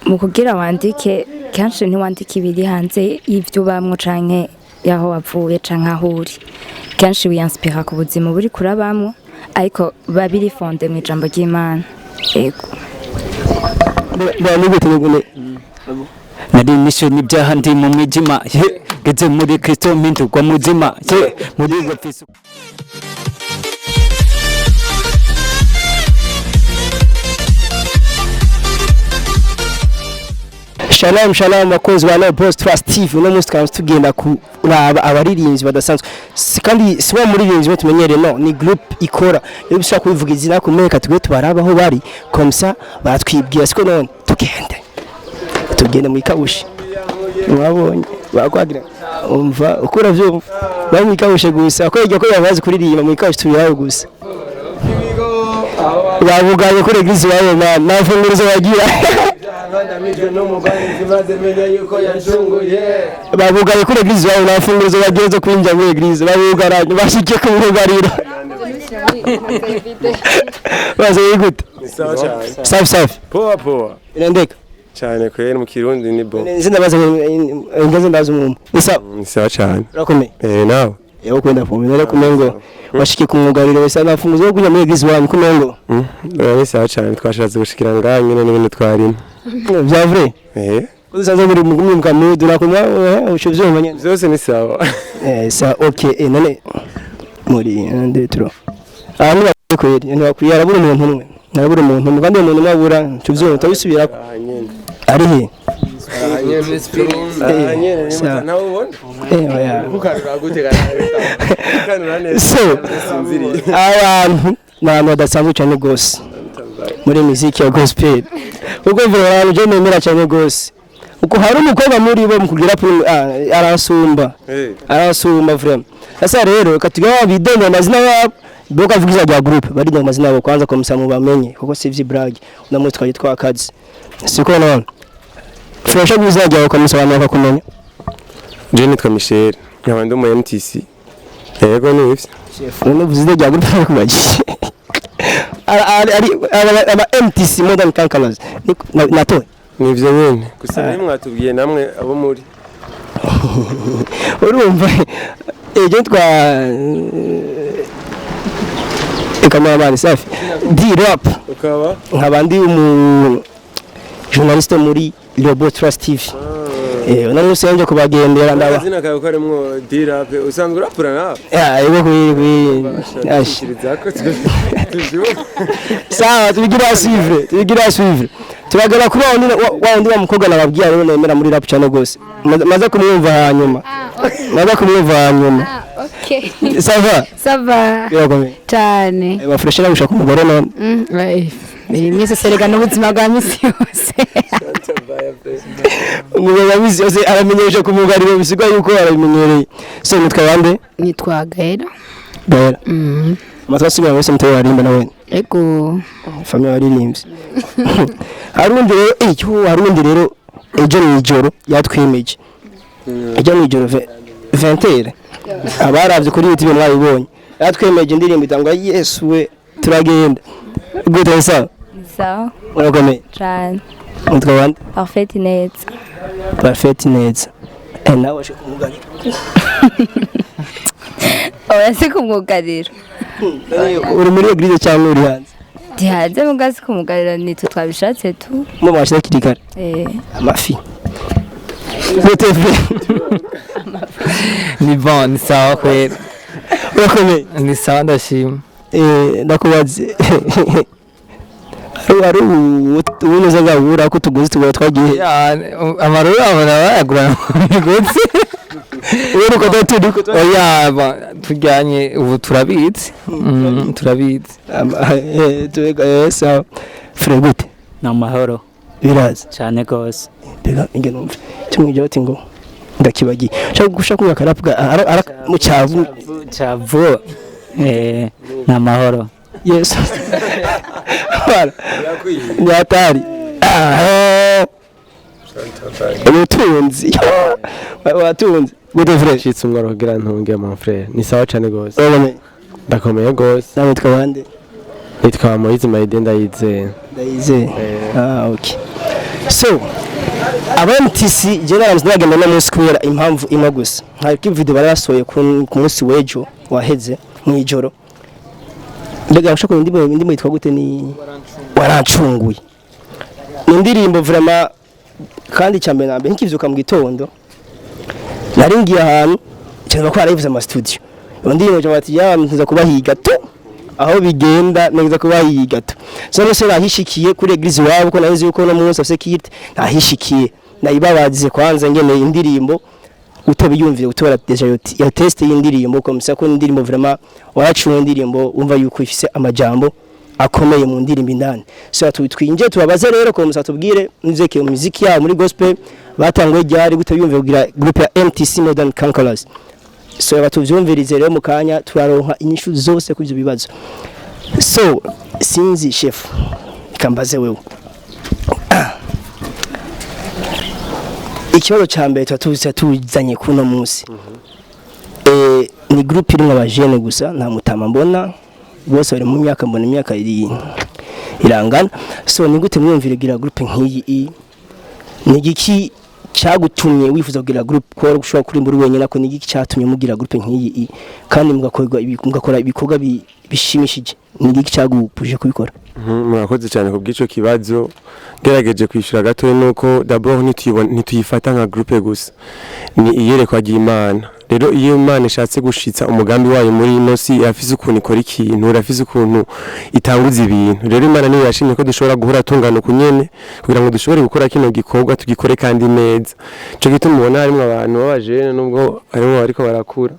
mu kugira wandike kenshi ntiwandike ibiri hanze y'ibyo ubamwo canke yaho wavuye canke aho uri kenshi wiyanspira ku buzima buri kurabamwo ariko babiri fonde mu ijambo ry'Imana yego nari nisho n'ibyaha ndi mu mwijima geze muri Kristo mpindurwa muzima muri ubwo pfiso. Shalom bakozi ba No Boss Trust TV no munsi twari tugenda kuraba abaririmbyi badasanzwe kandi sibo muririmbyi tumenyere no ni group ikora iyo bishaka kubivuga izina kumeka tugwe tubaraba aho bari komsa batwibwiye siko none tugende mu ikabushi mwabonye bakwagira umva ukura vyumva bari ikabushe gusa ko iryo ko yabazi kuririmba mu ikabushi turiyaho gusa bavugaye kuri eglise yawe nafungurizo bagira bavugaye kuri eglise yawe nafungurizo bagira zo kwinjira muri eglise babugaranye bashike ku rugariro baze yigute safi poa irandeka cyane kwera mu kirundi ni bo ndabaza ngaze ndaza umuntu sawa cyane urakomeye nawe yego kwenda pomera kumengo washike ku mugariro wese nafunguzo yo kunya muri eglise wanyu kumengo ni sawa cyane twashatse gushikira nganye n'ibintu twarimo vya vrai uzaza muri mu kamudu nakumwa ushobye nyene byose ni sawa sa okay none muri ande tro ni bakweri ni bakwiye arabura umuntu umwe narabura umuntu umwe kandi umuntu mabura cyuvyo utabisubira ari he abantu n'abantu badasanzwe cyane gose muri muziki ya gospel ubwo abantu je nemera cyane gose uko hari umukobwa muri bo mukugira arasumba vraiment sasa rero katugawa bidende amazina yabo boka vugiza rya group bari mu mazina yabo kwanza komsamu bamenye kuko sivyi brag namwe twaje twakazi siko none Fresh guza rya komsamu bakakumenya je nitwa Michel nkabandi mu MTC yego ni ivyo chef no vugiza rya group kubaje aba MTC modern kankalas nato nivyo nyene gusa ni mwatubwiye namwe abo muri urumva ejo twa ekamara safi di rap ukaba nkabandi journaliste muri Robo Trust TV ona musenje kubagendera ndaba zina kayo karemwo di rap usanzwe rapura na yego ashiriza ko sawa tubigira suivre turagera kuri wawundi wa mukobwa nababwiye rero nemera muri rap cyane gose maze kumwumva hanyuma okay ça va cyane bafreshe gushaka umugore none mwese serega n'ubuzima bwa misi yose umugabo misi yose aramenyesha ku mugariro bisigwa yuko arabimenyereye so nitwa bande nitwa Gaera amatwasiga wese muteye warimba nawe ego famille waririmbye harundi rero ejo nijoro yatwimeje ejo nijoro 20h abaravye kuri YouTube mwabibonye yatwemeje indirimbo itangwa Yesu we turagenda gute sawa urakomeye cyane mutwa bande Parfait neza nawe washe kumugarira oya kumwugarira uri muri eglise cyangwa uri hanze hanze mugazi kumugarira nitwe twabishatse tu mu bashaka kirikara amafi gute Ni bon sawa kwera urakomeye ni sawa ndashima ndakubaze hari ubunoza ngabura ko tuguzi tugura twagiye amaruru abana bayagura gutse ubu ko dutudiko oya tujyanye ubu turabitse sawa fregute namahoro biraza cyane gose bega ingene umve cyumwijye bati ngo ndakibagiye gushaka kuyakarapwa mu cyavu namahoro yes nyatari ubutunzi watunze gute fresh shitse umwaro kugira ntunge mon frère ni sawa cyane gose ndakomeye gose nawe twabande nitwa Moise Maide ndayizeye okay so aba MTC generals ndagenda no munsi kubera impamvu imwe gusa hari video barasohoye ku munsi wejo waheze mu ijoro mbega ushaka indimo yitwa gute ni warancunguye ni indirimbo vraiment kandi cyambe nambe nkivyuka mu gitondo naringiye ahantu cyangwa ko harayivuze ama studio ndirimbo bati ntiza kubahiga tu aho bigenda neza kubahiga tu so no se nahishikiye kuri eglise wabo ko nazi yuko no munsi afise kite nahishikiye nayibabazize kwanza ngene indirimbo utobiyumvire utora deja ya test y'indirimbo ko misa ko indirimbo vraiment waracunga indirimbo umva yuko ifise amajambo akomeye mu ndirimbo indani so twinje tubabaze rero ko musa tubwire nzeke muziki ya muri gospel batangwe ryari gutobiyumvire kugira group ya MTC Modern Conquerors so abatuvyumvirize rero mu kanya turaronka inyishu zose kuvyo bibazo so sinzi chef kambaze wewe ikibazo ca mbere tuzanye kuno munsi ni group irimwe abajene gusa nta mutama mbona bose bari mu myaka mbona imyaka irangana so ni gute mwumvire gira group nk'iyi ni giki cyagutumye wifuza kugira group ko gushobora kuri mburu wenyine ko ni giki cyatumye mugira group nk'iyi kandi mugakora ibikorwa bishimishije ni giki cyagupuje kubikora murakoze cyane kubw'ico kibazo gerageje kwishura gato nuko d'abord nituyifata nka groupe gusa ni iyerekwa ry'Imana rero iyo Imana ishatse gushitsa umugambi wayo muri inosi yafise ukuntu ikora ikintu urafise ukuntu itanguza ibintu rero Imana niyo yashimye ko dushobora guhura tungana kunyene kugira ngo dushobore gukora kino gikorwa tugikore kandi neza cyo gituma mubona harimo abantu babajene nubwo harimo bariko barakura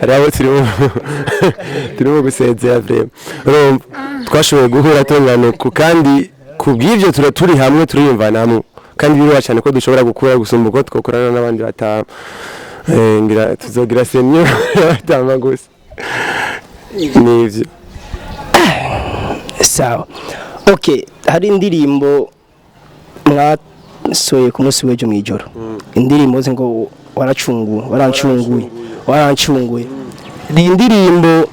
Arabo turimo gusezera vrema urumva twashoboye guhura tungana kandi kubw'ivyo turi hamwe turiyumvana hamwe kandi biri cyane ko dushobora gukura gusumba uko twakorana n'abandi batama ngira tuzogira semyo batama gusa nivyo sawa okay hari indirimbo mwasoye ku munsi w'ejo mwijoro indirimbo ze ngo warancunguye ni indirimbo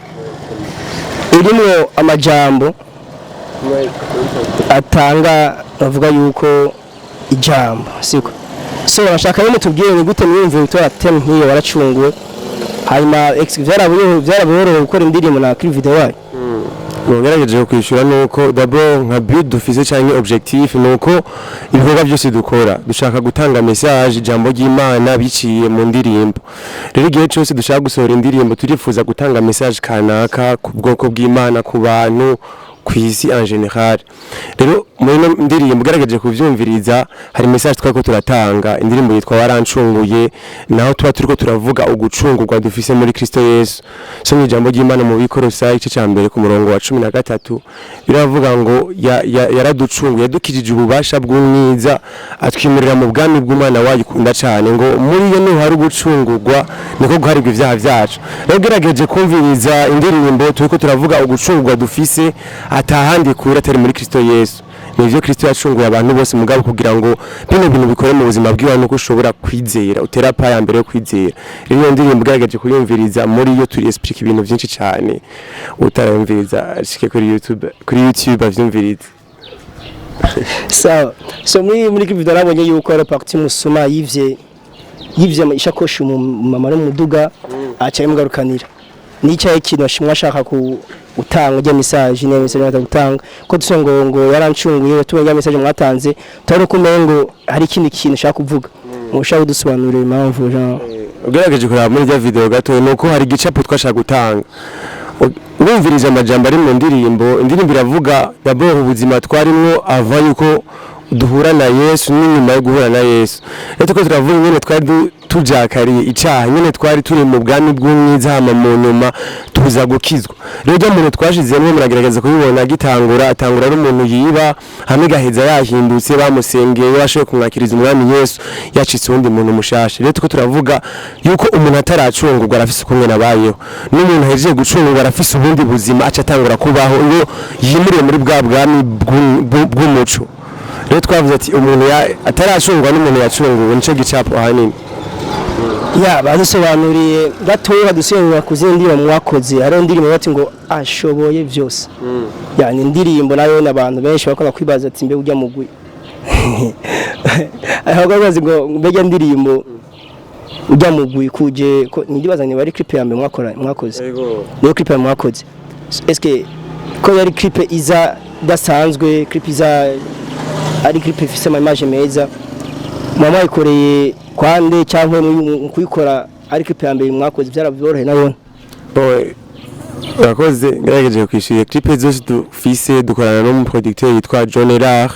irimo amajambo atanga bavuga yuko ijambo siko so bashaka rero tubwiye ni gute mwumve utora tem nk'iyo waracunguwe hanyuma byaraboroheye gukora indirimbo na clip video wayo ngerageje kwishura nuko d'abord nka but dufise cyane objectif nuko ibikorwa byose dukora dushaka gutanga message ijambo ry'Imana biciye mu ndirimbo rero igihe cyose dushaka gusohora indirimbo turifuza gutanga message kanaka ku bwoko bw'Imana ku bantu kwisi en general rero muri ndirimbo gerageje kuvyumviriza hari message twako turatanga indirimbo yitwa warancunguye naho tuba turiko turavuga ugucungurwa dufise muri Kristo Yesu so mu ijambo ry'Imana mu bikorosa ice cyambere ku murongo wa 13 biravuga ngo yaraducunguye yadukijije ububasha bw'umwiza atwimirira mu bwami bw'Imana wayikunda cyane ngo muri yo no hari ugucungurwa niko guharibwa ivyaha vyacu rero gerageje kumviriza indirimbo turiko turavuga ugucungurwa dufise atahandi kura atari muri Kristo Yesu nivyo Kristo yacunguye abantu bose mugabo kugira ngo bino bintu bikore mu buzima bw'iwawe nuko ushobora kwizera utera pa ya mbere yo kwizera rero ndirimbo gerageje kuyumviriza muri yo turi explique ibintu byinshi cyane utarumviriza ashike kuri YouTube avyumviriza so muri video nabonye yuko ari parti musoma yivye ishakoshi mu mama no muduga acaye mugarukanira nicyaye kintu ashimwashaka ku utanga ujya message ne message batagutanga ko dusongo ngo yarancunguye tuwenga message mwatanze tari kumengo hari ikindi kintu shaka kuvuga mushaka dusobanurira impamvu Jean ugerageje kuraba muri ya video gato nuko hari gicapo twashaka gutanga urumviriza amajambo ari mu ndirimbo iravuga d'abord ubuzima twarimwo ava yuko duhura na Yesu n'inyuma yo guhura na Yesu rero ko turavuga nyene twari tujakariye icyaha nyene twari turi mu bwami bw'umwiza hama mu nyuma tuza gukizwa rero umuntu twashizemo muragerageza kubibona gitangura atangura ari umuntu yiba hamwe gaheza yahindutse bamusengeye bashoye kumwakiriza umwami Yesu yacitse undi muntu mushashe rero ko turavuga yuko umuntu ataracungurwa arafise ukumwe nabayeho n'umuntu ahejeje gucungurwa arafise ubundi buzima aca atangura kubaho iyo yimuriye muri bwa bwami bw'umuco rero twavuze ati umuntu ataracungwa n'umuntu yacunguwe nico gicapo ahanini ya badusobanuriye gatoya dusobanura ku zindi ndirimbo mwakoze hari indirimbo bati ngo ashoboye byose yani indirimbo nayo n'abantu benshi bakora kwibaza ati mbe ujya mugwi aho gazi ngo mbega ndirimbo ujya mugwi kuje ndibaza ni bari clip ya mbere mwakoze niyo clip ya mwakoze eske ko yari clip iza dasanzwe clip iza ari clip ifise ama image meza mama ikoreye kwande cyangwa kuyikora ari clip ya mbere mwakoze byarabyorohe nayo urakoze ngerageje kwishyura clip zose dufise dukorana n'umuproducteur yitwa John Erard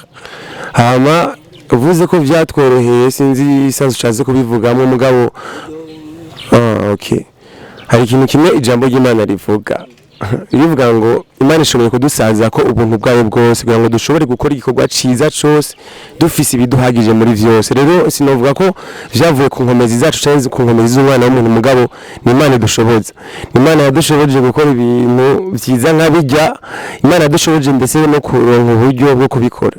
hama uvuze ko byatworoheye sinzi sanzu chaze kubivugamo mugabo okay hari ikintu kimwe ijambo ry'Imana rivuga rivuga ngo Imana ishobora kudusaza ko ubuntu bwayo bwose kugira ngo dushobore gukora igikorwa ciza cyose dufise ibiduhagije muri vyose rero sinovuga ko vyavuye ku nkomezi zacu cyangwa ku nkomezi z'umwana w'umuntu mugabo ni Imana idushoboza ni Imana yadushoboje gukora ibintu vyiza nk'abijya Imana yadushoboje ndetse no kuronka uburyo bwo kubikora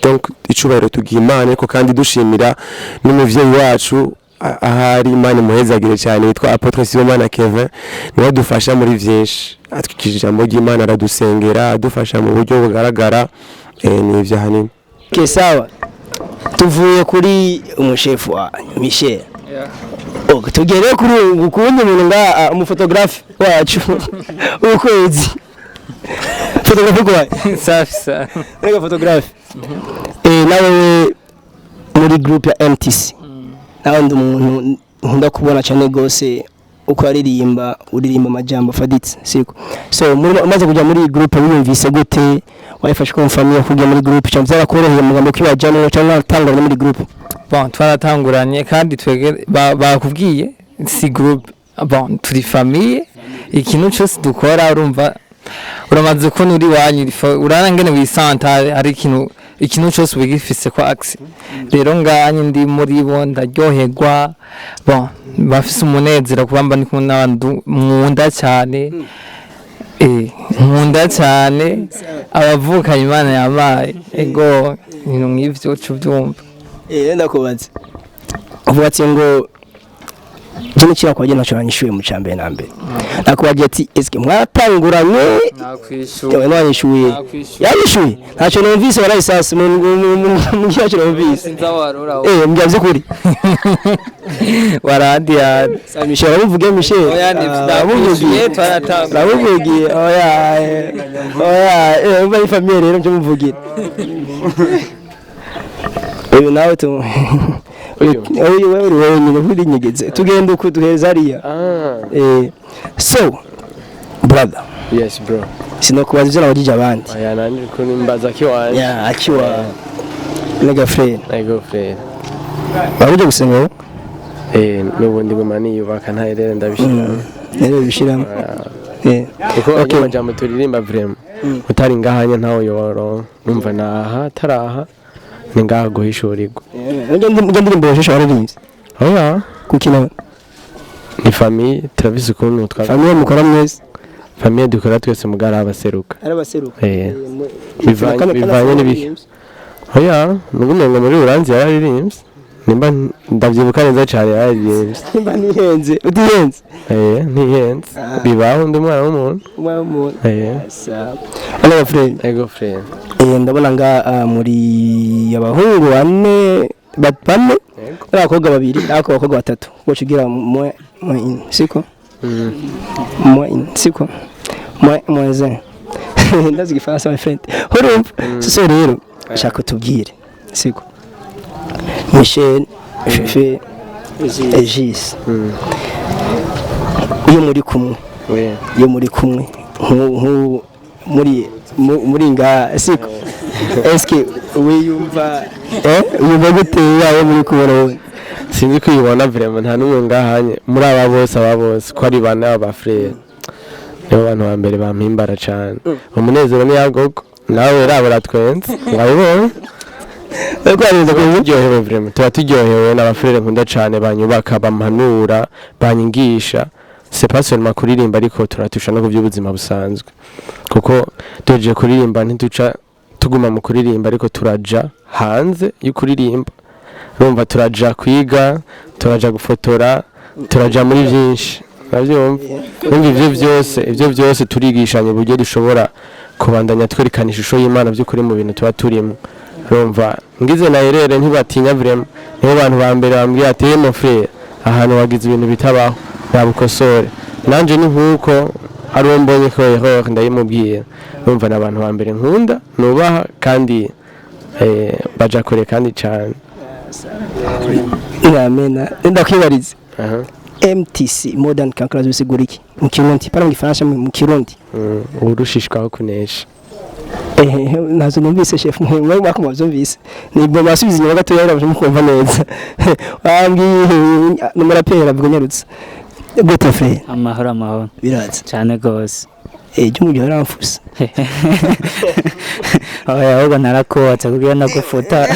donc icubahiro tugiye Imana ariko kandi dushimira n'umuvyeyi wacu ahari Imana muhezagire cyane witwa Apotre Sibomana Kevin niwe dufasha muri vyinshi atwikije ijambo ry'Imana aradusengera adufasha mu buryo bugaragara ni ivyo hanini sawa tuvuye kuri umushefu wa Michel tugere kuri ukundi umuntu nga umufotographe wacu ukwezi photographe kwa safi nega photographe nawe muri group ya MTC nawe ndi umuntu nkunda kubona cyane gose uko uririmba amajambo faditse siko so maze kujya muri group wiyumvise gute wayifashe ko famille kujya muri group cyangwa zarakoroheye mugambo kwibajamo cyangwa tanguranye muri group bon twaratanguranye kandi twege bakubwiye si group bon turi famille ikintu cyose dukora urumva uramaze ko nuri wanyu urarangene wisanta hari ikintu cyose bigifise ko axe rero nganye ndi muri bo ndaryoherwa bon bafise umunezero kubamba ni kumwe n'abantu mwunda cyane nkunda cyane abavuka Imana yabaye ego ibintu nk'ivyo cyubyumva ndakubaza uvuga ati ngo Jini kira kwa jina chanyishuye mu cyambere na mbere nakubaje ati eske mwatanguranye nakwishuye nanyishuye yanyishuye ntacyo numvise warayisasa mu cyacu numvise mbyaze kuri warandi ya Michel aravuga Michel aravugiye aravugiye oya bari famille rero nje muvugira uyu nawe tu uyu wewe nyine kuri nyegeze tugenda uko duheza ariya so brother yes bro sinokubaza ivyo nabagije abandi aya nanje ko nimbaza kiwanje ya akiwa nega friend babuje gusenga nubundi bumani yubaka ntaherere ndabishira rero bishiramo uko amajambo turirimba vraiment utari ngahanye ntawo yoro numva naha taraha ningaha guhishurirwa ndirimbo yashasha waririmbye oya kukina ni famille Travis ukuntu twa famille mukora mwese famille dukora twese mugara abaseruka bivanye n'ibiki oya nugumenga muri uranzi yararirimbye nimba ndavyibuka neza cyane yararirimbye nimba nihenze utihenze nihenze bibaho ndi umwana w'umuntu hello friend ego friend ndabona nga muri abahungu bane n'abakobwa babiri n'abakobwa batatu bocugira siko siko moise ndazi gifaransa my friend urumva so rero shaka tubwire siko Michel Fefe Egis iyo muri kumwe muri nga siko eske wiyumva uyumva gute yawe muri kubona sinzi kwibona vraiment nta numwe ngahanye muri aba bose ko ari bana ba frère nibo bantu ba mbere bampimbara cyane umunezero ni yagogo nawe rabura twenze ngabibona turyohewe vraiment tuba turyohewe n'abafrere nkunda cyane banyubaka bampanura banyigisha c'est pas seulement kuririmba ariko turatusha no kuby'ubuzima busanzwe kuko tuje kuririmba ntituca tuguma mu kuririmba ariko turaja hanze y'ukuririmba urumva turaja kwiga turaja gufotora turaja muri byinshi navyumva ivyo byose turigishanye uburyo dushobora kubandanya twerekana ishusho y'Imana by'ukuri mu bintu tuba turimo urumva ngize na erere ntibatinya vraiment nibo bantu ba mbere bambwiye ati mon frère ahantu wagize ibintu bitabaho yabukosore nanje ni nkuko ari uwo mbonye ko erreur ndayimubwiye urumva n'abantu ba mbere nkunda nubaha kandi baja kure kandi cyane Amen. Ndakwibariza. MTC Modern Cancras bisigura iki? Mu Kirundi, para mu Gifaransa mu Kirundi. Urushishwaho kunesha. Nazo numvise chef mwe mwakumazumvise. Ni bo basubiza inyuma gato yaraje mukumva neza. Wambwiye numurapera bwonyarutse. Gute frère? Amahoro Biraza. cyane gose. Jyo mujyo yaramfusa. Oya ahubwo narakotse kugira nagufuta.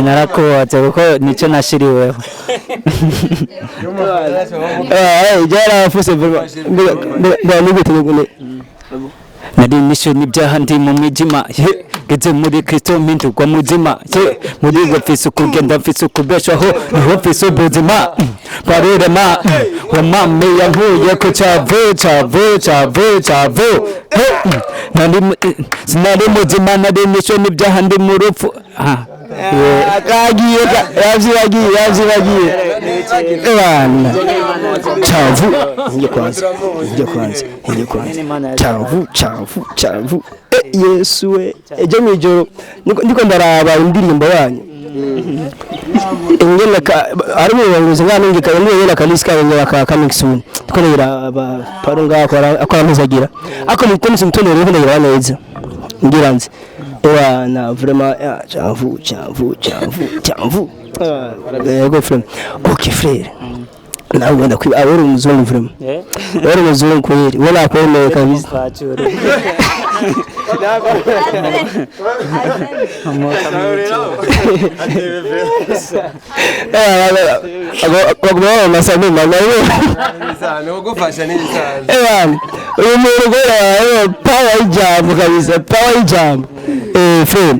Narakotse kuko nicyo nashiriweho. Jyo yaramfusa vraiment. Nari nisho n'ibyaha ndi mu mijima geze muri Kristo mpindurwa muzima muri gafise kugenda mfise kubeshaho niho mfise ubuzima barerema wa mame yankuye ko cyavu nari muzima nari nisho n'ibyaha ndi mu rupfu Akagiye yavyibagiye bana cyavu ngiye kwanza cyavu Yesu we ejo mwijoro ndiko ndaraba indirimbo yanyu ingena ari mu banguze ngana ngika ngena kaliska ngena ka coming soon tukorera aba paronga akora muzagira ako mukomisi mutonero ho ndagira neza ngiranze na vraiment cyavu yego frère OK frère nawe wenda kwi aboro umuzungu vraiment aboro umuzungu kweli wala kwemeye kabisa agomba masani manayo Sana ugufasha n'ibisana. uyu muntu power ijambo kabisa power ijambo frère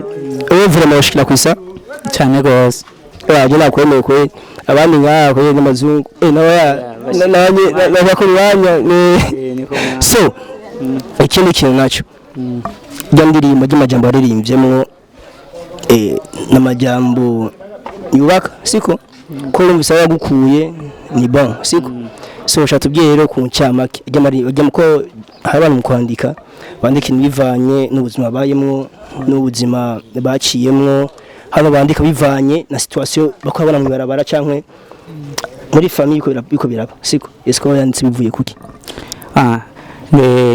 uyu vraiment ushikira kwisa cyane gose. Jyo nakwemeye kweli abandi ngaho kweli n'amazungu nabakurwanya so ikindi kintu naco jya ndirimbo ry'amajambo aririmbyemo n'amajambo yubaka siko ko urumvise yagukuye ni bon siko so shatubwiye rero ku ncamake ry'amajambo ko abantu mu kwandika bandika ibivanye n'ubuzima bayemwo n'ubuzima baciyemwo hano bandika bivanye na situation bakabona mu barabara cankwe muri famille biko biraba siko esko yanditse bivuye kuki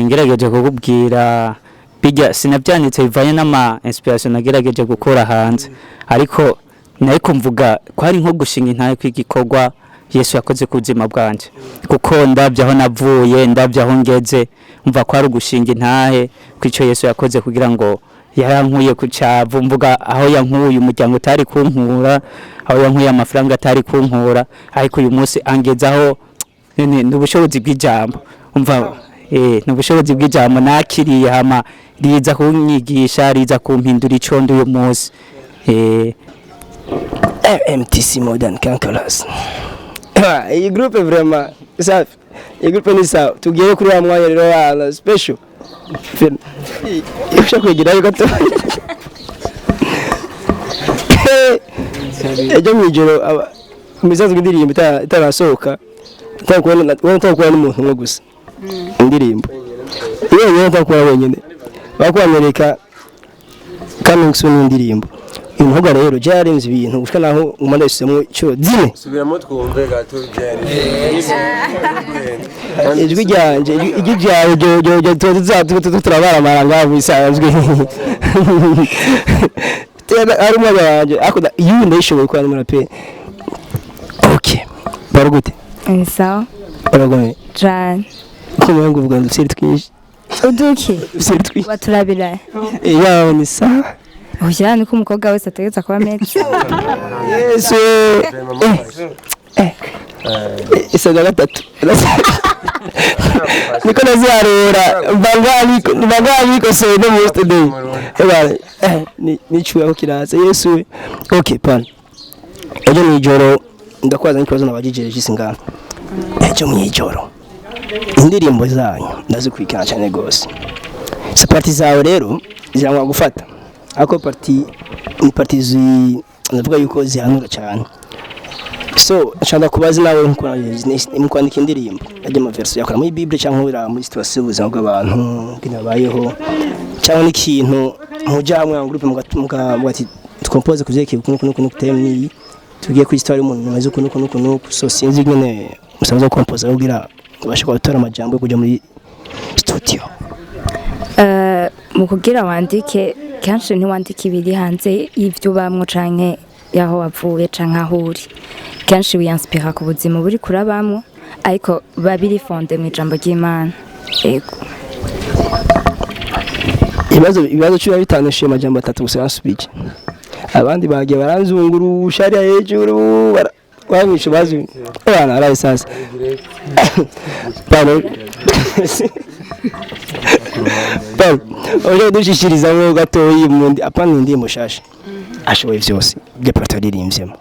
ngerageje kukubwira bijya sinabyanditse bivanye n'ama inspiration nagerageje gukora hanze ariko nariko mvuga ko hari nko gushinga intaye kwigikorwa Yesu yakoze ku buzima bwanje kuko ndabye aho navuye ndabye aho ngeze umva ko ari gushinga intahe kwico Yesu yakoze kugira ngo yarankuye ku cyavu mvuga aho yankuye umuryango utari kunkura aho yankuye amafaranga atari kunkura ariko uyu munsi angezaho n'ubushobozi bw'ijambo umva n'ubushobozi bw'ijambo nakiriye hama riza kunyigisha riza kumpindura icondo uyu munsi MTC Modern Cancras iyi groupe vraiment ça iyi groupe ni ça tugiye kuri wa mwanya rero wa special ifasha kwegera gato ejo mwijoro imisanzu indirimbo itarasohoka utakubona n'umuntu umwe gusa indirimbo wenyine utakubona wenyine bakwamereka coming soon indirimbo uyu muhoga rero byarenze ibintu gushika naho umanda yisemo cyo zine Subiramo twumve gato byari. ijwi ryanje ijwi ryawe ryo turabara maranga bisanzwe ari umwana wanje ako you ndayishoboye kwa n'umurape okay barugute sawa baragome Jan kumwe ngo vuga ndusiri twinshi uduki ndusiri twinshi baturabira yawe ni sawa oya niko umukobwa wese ategetse kuba metse Yesu isaga gatatu niko nazarura mbangani ko se no most day ni chuya ko kiraza Yesu okay pan ejo ni joro ndakwaza n'ikibazo nabajije Regis ngana cyo mwijoro indirimbo zanyu ndazikurikirana cyane gose se parti zawe rero zirangwa gufata ako parti ni parti ndavuga yuko zihanura cyane so nshaka kubaza nawe mukwandika indirimbo ajya mu verse yakora muri Bible cyangwa ura muri situation ubuzima bw'abantu binabayeho cyangwa n'ikintu mujya hamwe mu groupe mugati dukompose kuvyekeye kuno teme tugiye ku histoire y'umuntu nyamaze kuno so sinzi nyene musanzwe kompoza kugira ubashe gutora amajambo kujya muri studio mu kugira wandike kenshi ntiwandike ibiri hanze y'ivyo bamwo canke yaho wavuye canke aho uri kenshi wiyanspira ku buzima buri kurabamwo ariko babiri fonde mu ijambo ry'Imana yego ibibazo cyo bitanishije amajambo atatu gusa yasubije abandi bagiye baranzungurusha ari hejuru wamisha bazi bana araye sasa bana oje dushishiriza ngo gatoyi mundi apana indirimbo shasha ashoboye vyose bya plateau ririmvyemo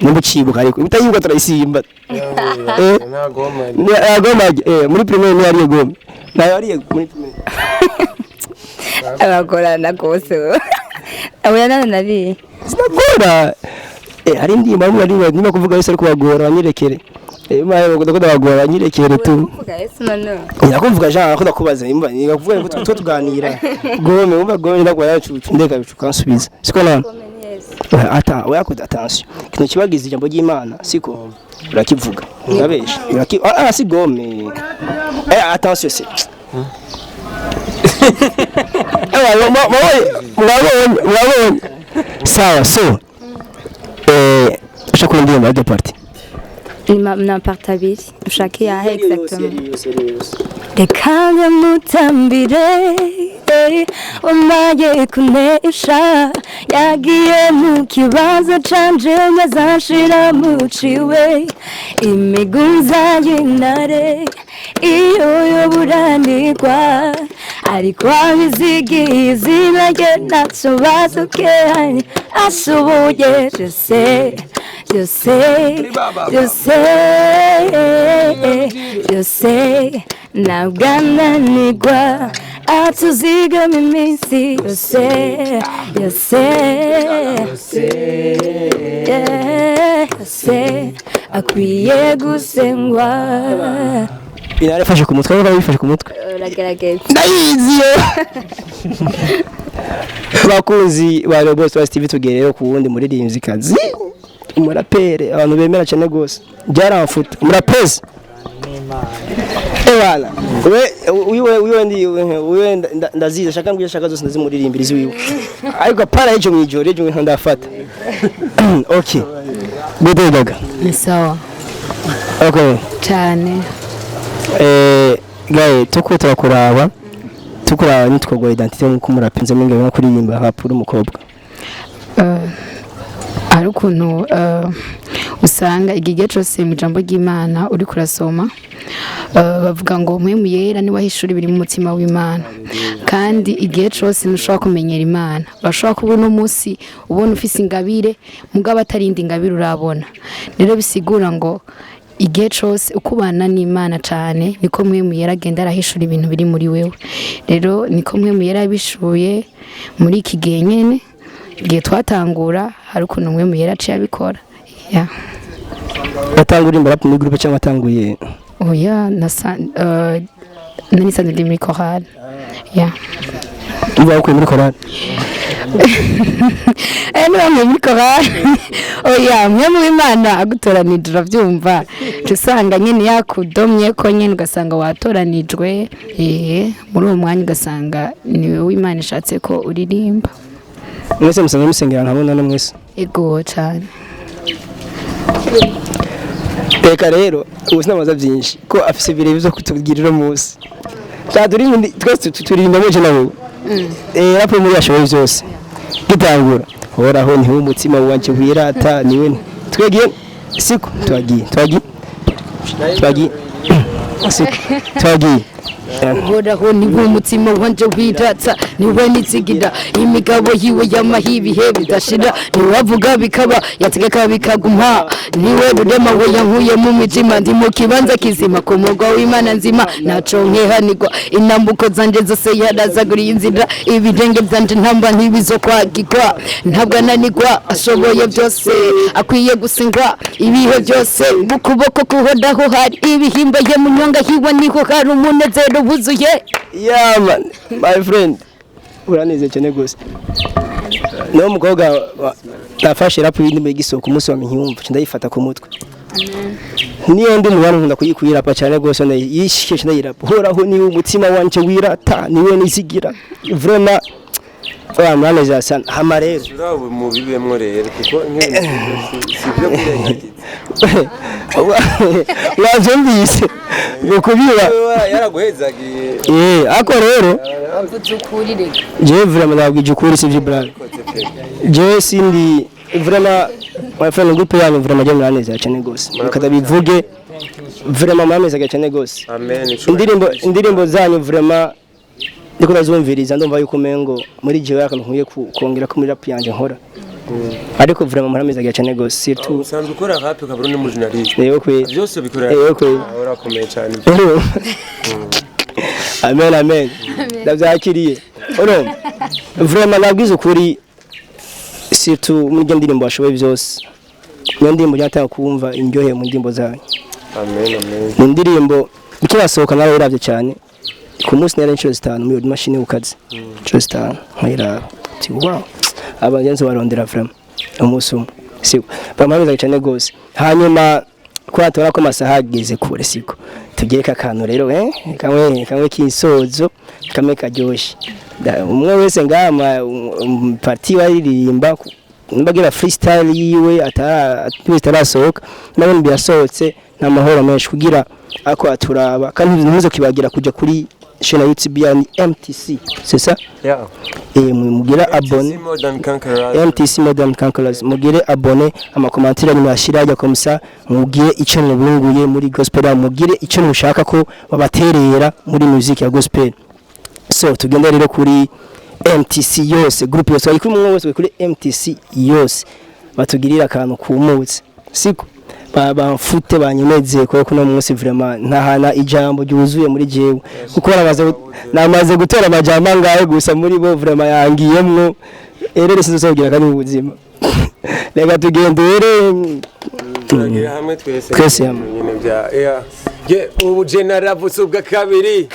numbu cibuka ariko utayibuka turayisimba goma muri premier ni ariyo goma nayo ariyo muri premier abakorana gose abana nabi sinagora hari indirimbo bamwe niba kuvuga yose ariko bagora banyirekere maye bakunda bagora banyirekere tu nyakumvuga jana ko ndakubaza imba nikavuga ngo tutuganira gome umva gome ndakwa yacu ndeka bicukansubiza siko none ata oyakoze attention kino kibagize ijambo ry'Imana siko urakivuga ngabesha si gome attention se mwabonye sawa so ushaka ndirimbo ya party na partabiri ushaka ya exactement dekanga mutambire umaye kunesha yagiye mu kibazo canje mazashira muciwe imiguza y'intare iyo yoburanirwa ariko abizigiye izina rye ntacyo basokeye ashoboye yose ntabwo ananirwa atuzigama iminsi yose akwiye gusengwa binarefashe ku mutwe baba bifashe ku mutwe uragerageza ndayiziyo bakuzi ba Robots wa Steve tugerero ku wundi muririmbyi kazi umurapere abantu bemera cyane gose byarafuta umurapezi wala we ndaziza shaka mbye shaka zose ndazimuririmbiriza wiwe ariko para ejo mwijoro ejo ndafata okay bidodaga ni sawa okay cyane gaye tukuraba nitwogo identity nko murapenze mwenge nko kuririmba hapura umukobwa ari ukuntu usanga igihe cyose mu ijambo ry'Imana uri kurasoma bavuga ngo mpemu yera ni wahishura ibiri mu mutima w'Imana kandi igihe cyose ntushobora kumenyera Imana bashobora kubona umunsi ubona ufise ingabire mugabo atarindi ingabire urabona rero bisigura ngo igihe cyose ukubana n'Imana cyane niko mpemu yera agenda arahishura ibintu biri muri wewe rero niko mpemu yera yabishuye muri iki gihe nyene igihe twatangura hari ukuntu mpemu yera aciye abikora batangura imbere mu groupe cyangwa batanguye oya nani sande ndi muri chorale uba uko muri chorale niba muri chorale oya mwe mu Imana agutoranije uravyumva usanga nyene yakudomye ko nyene ugasanga watoranijwe muri uwo mwanya ugasanga niwe w'Imana ishatse ko uririmba mwese musanga musengera ntabona no mwese ego cyane Reka rero ubusinabaza byinshi ko afise bire bizo kutugirira munsi cyaduri twese turirimba muje nabo rapo muri yashoboye byose gitangura horaho ni umutima wanje wirata niwe twegiye siko twagiye siko twagiye uhoraho ni umutima wanje wiratsa niwe nizigira imigabo yiwe y'amahibihe bidashira niwe avuga bikaba yategeka bikaguma niwe rurema we yankuye mu mijima ndi mu kibanza kizima ku mugwa w'Imana nzima naco nkehanirwa inambuko zanje zose yarazaguriye inzira ibirenge byanje ntamba ntibizokwagirwa ntabwo ananirwa ashoboye byose akwiye gusingwa ibihe byose mu kuboko kuhodaho hari ibihimba ye mu nyonga hiwe niho hari umunezero wuzuye. Yeah man, my friend uraneze cyane gose no mukobwa nafashe rap y'indi mu gisoko umunsi wa minyumva ndayifata ku mutwe niyo ndi mubana nkunda kuyirapa cyane gose yishike ndayirapa horaho ni umutima wanje wirata niwe nizigira vraiment oya mwana zasana hama rero urawe mu bibemwo rero kuko sivyo kurengagiza wavyumvise ngo kubiba yaraguhezagiye ako rero Uzukurire je vraiment nabwije ukuri sivyo brother je sindi vraiment my friend groupe yanyu vraiment je mwaneze cyane gose ukadabivuge vraiment mwaneze cyane gose amen indirimbo zanyu vraiment ndiko nazumviriza ndumva yuko mengo muri jewe yakantu nkuye kongera ko muri rap yanje nkora ariko vraiment mwaneze cyane gose surtout usanzwe ukora rap ukabura ni mu journalist yego kwe byose bikora yego kwe urakomeye cyane amen ndabyakiriye oro vraiment nabwize ukuri surtout muri ndirimbo washoboye byose mu ndirimbo cyatanga kumva indyohe mu ndirimbo zanyu amen mu ndirimbo ikibasohoka nawe uravye cyane ku munsi nari inshuro 5 muri machine ukaze inshuro 5 nkayiraba ti wow abanyenzi barondera vraiment umunsi umwe siko bamamiza cyane gose hanyuma kwatora ko masaha ageze kure siko tugere kakano rero kamwe kinsozo kamwe kajyoshye umwe wese ngama party waririmba mbagira freestyle yiwe atarasohoka nabone byasohotse nta mahoro menshi kugira ako aturaba kandi ntuzo kibagira kuja kuri chaîne YouTube ya MTC c'est ça yeah mugira abonné MTC Modern Conquerors mugire abonné amakomentire ni yashiraje comme ça mugire ico nubunguye muri gospel mugire ico nushaka ko babaterera muri music ya gospel so tugenda rero kuri MTC yose groupe yose ariko umwe wese kuri MTC yose batugirira akantu kumutse siko bamfute banyemeze ko kuno munsi vraiment ntahana ijambo ryuzuye muri jewe kuko namaze gutera amajambo ngaye gusa muri bo vraiment yangiyemwo erere sizogira kandi mu buzima reka tugendere turagira hamwe twese nyine bya ye ubu naravutse ubwa kabiri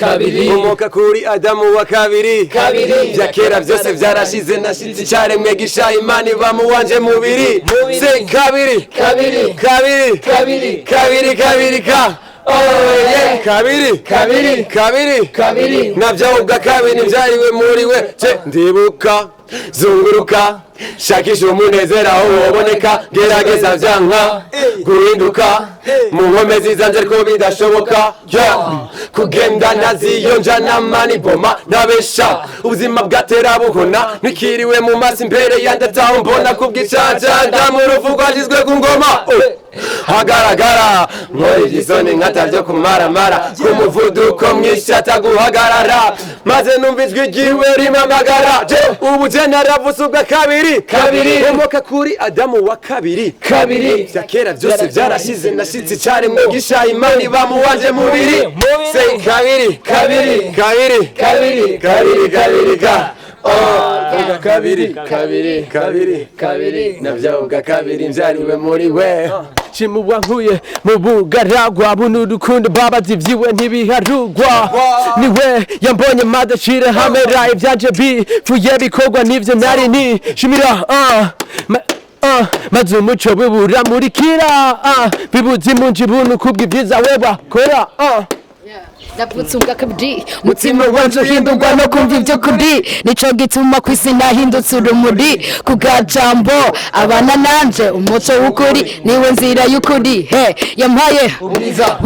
umoka kuri Adamu wa kabiri bya kera byose byarashize nashitse cyaremwe gisha imani bamuwanje mubiri se kabiri ka oh kabiri navyo ubwa kabiri byariwe muri we ndibuka zunguruka shakisha umunezero aho waboneka gerageza vyanka guhinduka mu nkomezi zanje ko bidashoboka kugenda naziyonja namani boma nabesha ubuzima bwatera buhona nikiriwe mu masi imbere yandataho mbona kubwicanja mu rufu rwagizwe ku ngoma hagaragara nkora igisoni nkatavyo kumaramara ku muvuduko mwinshi ataguhagarara maze numva ijwi ryiwe rimamagara ubu je naravutse ubwa kabiri umoka kuri Adamu wa kabiri vya kera byose byarashize nashitse cyaremwe gisha imani bamuwanje mubiri say kabiri ka kabiri navyavuga kabiri mvyariwe muri we Chimuwa nkuye mu bugaragwa buno rukundo baba zivyiwe ntibiharugwa niwe yambonye madashire hamera ivyanje bifuye bikorwa nivyo nari ni shimira maze umuco buburamurikira bibuze munji bunu kubw'ivyiza we bakora Navutse ubwa kabiri mutima wanje uhindurwa no kumva ibyo kuri nico gituma kwisi nahindutse urumuri kugajambo abana nanje umuco w'ukuri niwe nzira y'ukuri yampaye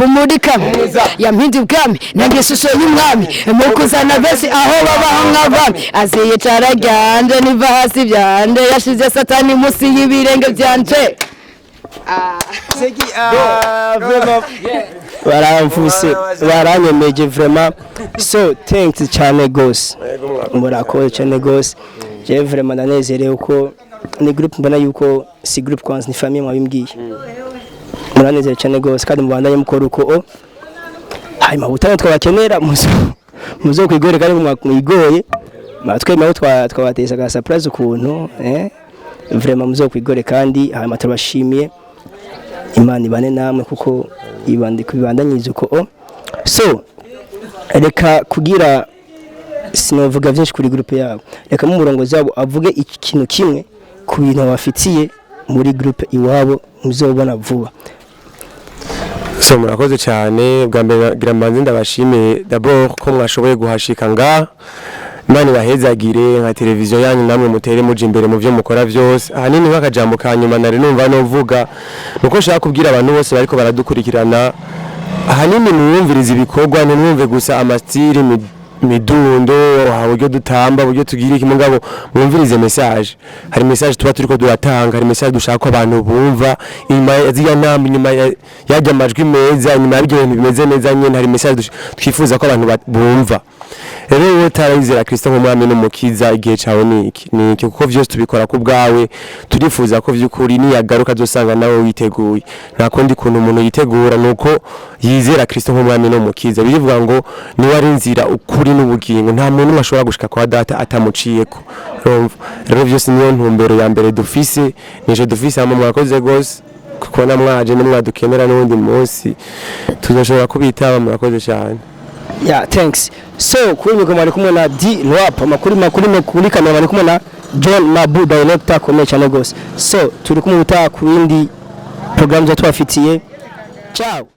umurika yampindi ubwami nange ishusho y'umwami mu kuzana bese aho babaho nk'abami aziye cara ryanje niva hasi byanje yashize satani musi y'ibirenge byanje vraiment baramfuse baranyemeje vraiment so thanks cyane gose murakoze cyane gose je vraiment ndanezerewe uko ni group mbona yuko si group kwanza ni famille mwabimbwiye muranezerewe cyane gose kandi mubandanye mukora uko hanyuma butane twabakenera muzo kwigore kandi mwigoye matwe naho twabateza ga surprise ukuntu vraiment muzo kwigore kandi hanyuma turabashimiye Imana ibane namwe kuko ibandanyiriza uko so reka kugira sinovuga byinshi kuri groupe yabo reka mu murongozi wabo avuge ikintu kimwe ku bintu bafitiye muri groupe iwabo muzobona vuba. So murakoze cyane bwa mbere gira mbanze ndabashimiye d'abord ko mwashoboye guhashika nga Imana ibahezagire nka televiziyo yanyu namwe mutere muje imbere mu byo mukora byose ahanini nk'akajambo kanyuma nari numva no vuga nuko nshaka kubwira abantu bose bariko baradukurikirana ahanini mwumviriza ibikorwa ntimwumve gusa amastiri midundo uburyo dutamba uburyo tugira iki mugabo mwumvirize message hari message tuba turiko duratanga hari message dushaka ko abantu bumva inyuma yaziya ntambi inyuma yajya amajwi meza inyuma y'ibyo bintu bimeze neza nyene hari message twifuza ko abantu bumva rero wowe utarizera Kristo nk'umwami n'umukiza igihe cawe niki kuko vyose tubikora ku bwawe turifuza ko vy'ukuri niyagaruka azosanga nawe witeguye nta kundi kuntu umuntu yitegura nuko yizera Kristo nk'umwami n'umukiza bivuga ngo ni wari nzira ukuri n'ubugingo nta muntu ashobora gushika kwa data atamuciyeko rero vyose niyo ntumbero ya mbere dufise nije dufise hamwe mwakoze gose kuko namwaje nimwadukenera n'undi munsi tuzoshobora kubitaba murakoze cyane. Yeah, thanks. So, kuri mwari kumwe na D Rap, makuru kuri kamera mwari kumwe na John Mabu director komeye cyane gose. So, turi kumwe utaha ku bindi programs twafitiye. Ciao.